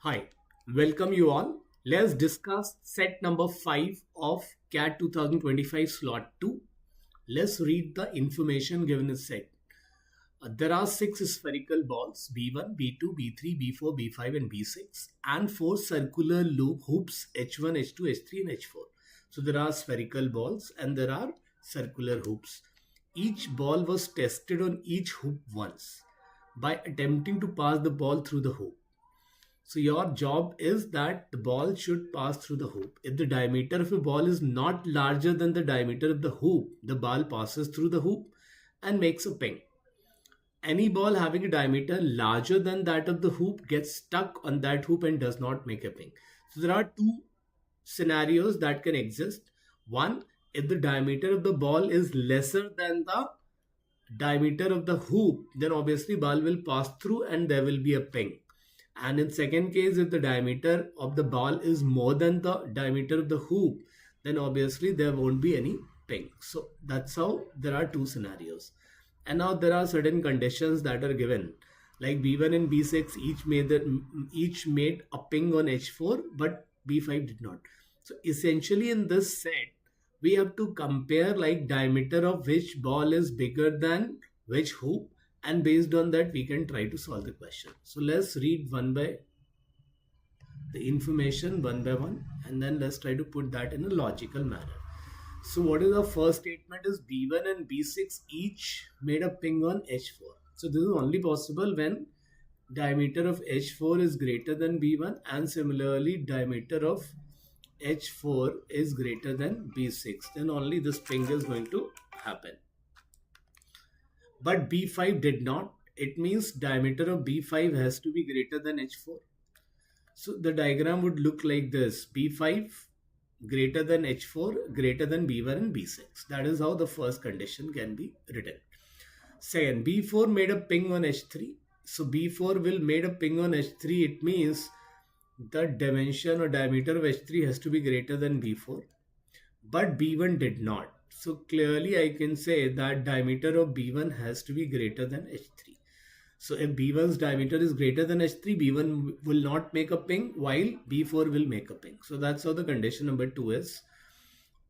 Hi, welcome you all. Let's discuss set number 5 of CAT 2025 slot 2. Let's read the information given in set. There are 6 spherical balls B1, B2, B3, B4, B5 and B6 and 4 circular loop hoops H1, H2, H3 and H4. So there are spherical balls and there are circular hoops. Each ball was tested on each hoop once by attempting to pass the ball through the hoop. So your job is that the ball should pass through the hoop. If the diameter of a ball is not larger than the diameter of the hoop, the ball passes through the hoop and makes a ping. Any ball having a diameter larger than that of the hoop gets stuck on that hoop and does not make a ping. So there are two scenarios that can exist. One, if the diameter of the ball is lesser than the diameter of the hoop, then obviously ball will pass through and there will be a ping. And in second case, if the diameter of the ball is more than the diameter of the hoop, then obviously there won't be any ping. So that's how there are two scenarios. And now there are certain conditions that are given, like B1 and B6 each made a ping on H4, but B5 did not. So essentially in this set, we have to compare like diameter of which ball is bigger than which hoop, and based on that we can try to solve the question. So let's read the information one by one, and then let's try to put that in a logical manner. So what is the first statement is B1 and B6 each made a ping on H4. So this is only possible when diameter of H4 is greater than B1 and similarly diameter of H4 is greater than B6. Then only this ping is going to happen. But B5 did not. It means diameter of B5 has to be greater than H4. So the diagram would look like this. B5 greater than H4 greater than B1 and B6. That is how the first condition can be written. Second, B4 made a ping on H3. So B4 will made a ping on H3. It means the dimension or diameter of H3 has to be greater than B4. But B1 did not. So clearly I can say that diameter of B1 has to be greater than H3. So if B1's diameter is greater than H3, B1 will not make a ping while B4 will make a ping. So that's how the condition number 2 is.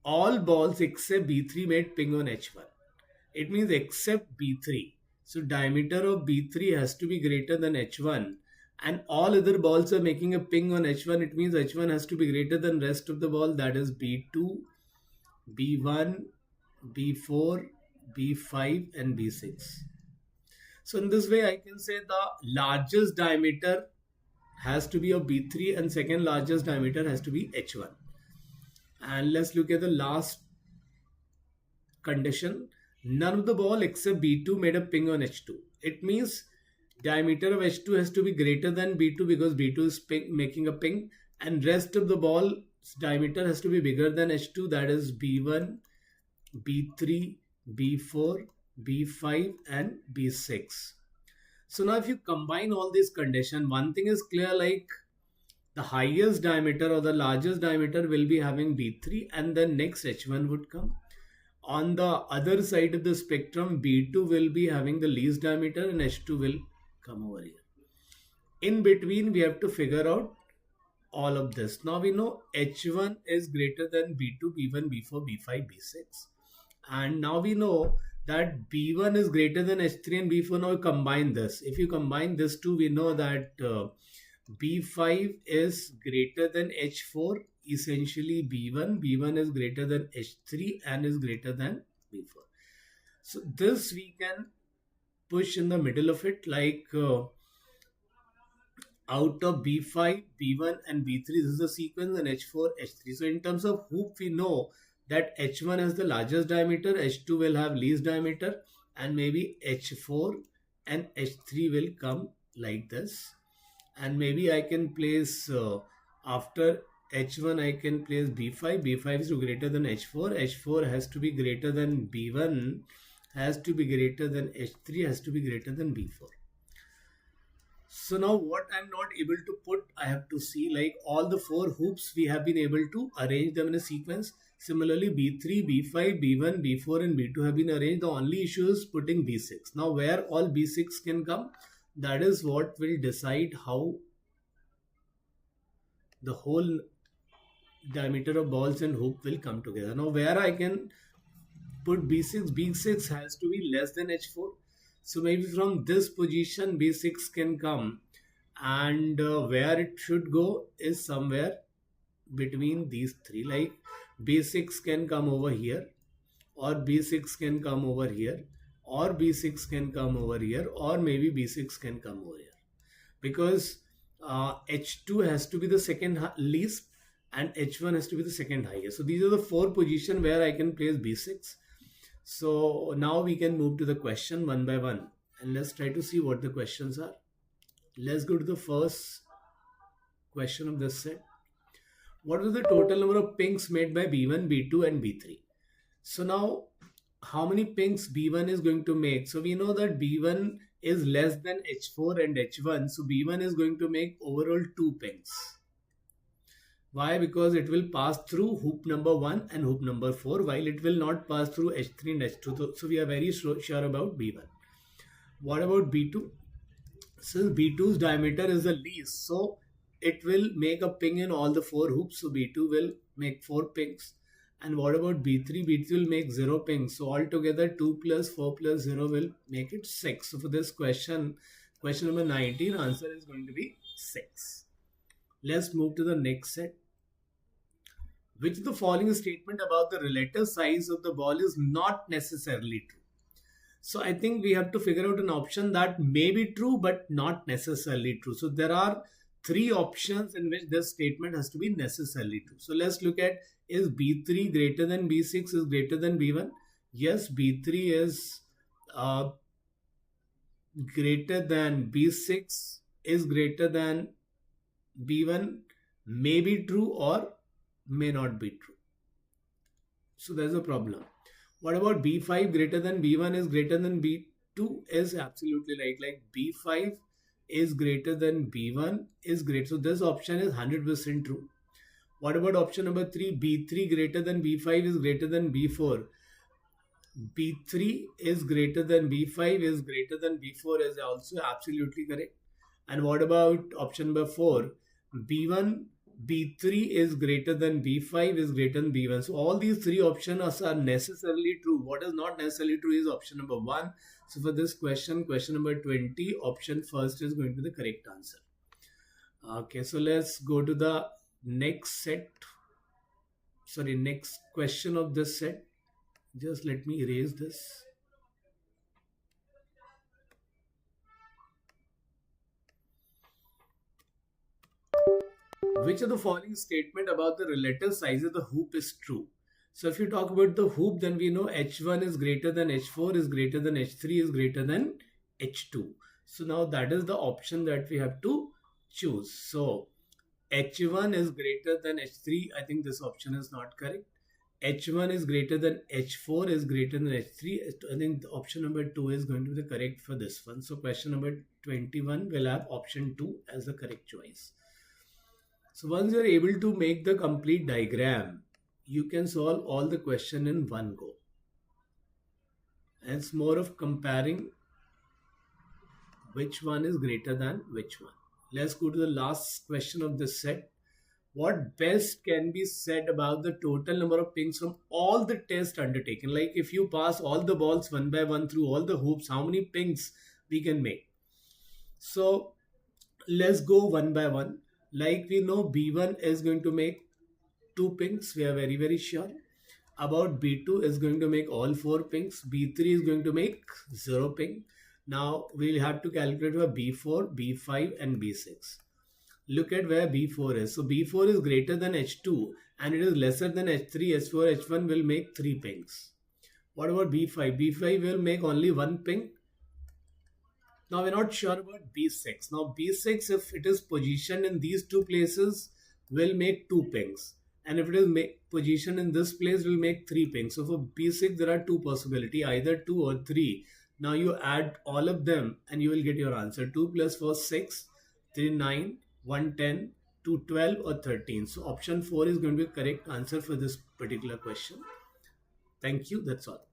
All balls except B3 made ping on H1. It means except B3. So diameter of B3 has to be greater than H1. And all other balls are making a ping on H1. It means H1 has to be greater than rest of the ball. That is B2, B1, B4, B5 and B6. So in this way I can say the largest diameter has to be of B3 and second largest diameter has to be H1. And let's look at the last condition. None of the ball except B2 made a ping on H2. It means diameter of H2 has to be greater than B2 because B2 is making a ping, and rest of the ball's diameter has to be bigger than H2. That is B1, B3, B4, B5 and B6. So now if you combine all these conditions, one thing is clear, like the highest diameter or the largest diameter will be having B3 and then next H1 would come. On the other side of the spectrum, B2 will be having the least diameter and H2 will come over here. In between, we have to figure out all of this. Now we know H1 is greater than B2, B1, B4, B5, B6. And now we know that B1 is greater than H3 and B4. Now we combine this. If you combine this two, we know that B5 is greater than H4. Essentially B1 is greater than H3 and is greater than B4. So this we can push in the middle of it, like out of B5, B1 and B3, this is the sequence, and H4, H3. So in terms of hoop, we know that H1 has the largest diameter, H2 will have least diameter, and maybe H4 and H3 will come like this. And maybe I can place after H1 I can place B5. B5 is greater than H4. H4 has to be greater than B1, has to be greater than H3, has to be greater than B4. So now what I'm not able to put, I have to see, like all the 4 hoops we have been able to arrange them in a sequence. Similarly, B3, B5, B1, B4 and B2 have been arranged. The only issue is putting B6. Now where all B6 can come, that is what will decide how the whole diameter of balls and hoop will come together. Now where I can put B6, B6 has to be less than H4. So maybe from this position B6 can come, and where it should go is somewhere between these three. Like B6 can come over here, or B6 can come over here, or B6 can come over here, or maybe B6 can come over here, because H2 has to be the second least and H1 has to be the second highest. So these are the four positions where I can place B6. So now we can move to the question one by one, and let's try to see what the questions are. Let's go to the first question of this set. What was the total number of pings made by B1, B2 and B3? So now how many pings B1 is going to make? So we know that B1 is less than H4 and H1. So B1 is going to make overall 2 pings. Why? Because it will pass through hoop number 1 and hoop number 4, while it will not pass through H3 and H2. So we are very sure about B1. What about B2? Since B2's diameter is the least, so it will make a ping in all the 4 hoops. So B2 will make 4 pings. And what about B3? B3 will make 0 pings. So altogether 2 plus 4 plus 0 will make it 6. So for this question number 19, answer is going to be 6. Let's move to the next set. Which of the following statement about the relative size of the ball is not necessarily true? So I think we have to figure out an option that may be true but not necessarily true. So there are 3 options in which this statement has to be necessarily true. So let's look at, is B3 greater than B6 is greater than B1? Yes, B3 is greater than B6 is greater than B1, may be true or may not be true. So there's a problem. What about B5 greater than B1 is greater than B2 is absolutely right. Like B5 is greater than B1 is great. So this option is 100% true. What about option number 3? B3 greater than B5 is greater than B4. B3 is greater than B5 is greater than B4 is also absolutely correct. And what about option number 4? B3 is greater than B5 is greater than B1. So all these 3 options are necessarily true. What is not necessarily true is option number 1. So for this question number 20, option first is going to be the correct answer. Okay, so let's go to the next question of this set. Just let me erase this. Which of the following statement about the relative size of the hoop is true? So if you talk about the hoop, then we know H1 is greater than H4 is greater than H3 is greater than H2. So now that is the option that we have to choose. So H1 is greater than H3. I think this option is not correct. H1 is greater than H4 is greater than H3. I think the option number 2 is going to be the correct for this one. So question number 21 will have option 2 as the correct choice. So once you are able to make the complete diagram, you can solve all the question in one go. And it's more of comparing which one is greater than which one. Let's go to the last question of this set. What best can be said about the total number of pings from all the tests undertaken? Like if you pass all the balls one by one through all the hoops, how many pings we can make? So let's go one by one. Like we know B1 is going to make 2 pings. We are very, very sure. About B2 is going to make all 4 pings. B3 is going to make 0 ping. Now we'll have to calculate for B4, B5 and B6. Look at where B4 is. So B4 is greater than H2 and it is lesser than H3, H4, H1 will make 3 pings. What about B5? B5 will make only 1 ping. Now we're not sure about B6. Now B6, if it is positioned in these 2 places, will make 2 pings. And if it is positioned in this place, will make 3 pings. So for B6, there are 2 possibilities, either 2 or 3. Now you add all of them and you will get your answer. 2 plus 4, 6, 3, 9, 1, 10, 2, 12 or 13. So option 4 is going to be the correct answer for this particular question. Thank you. That's all.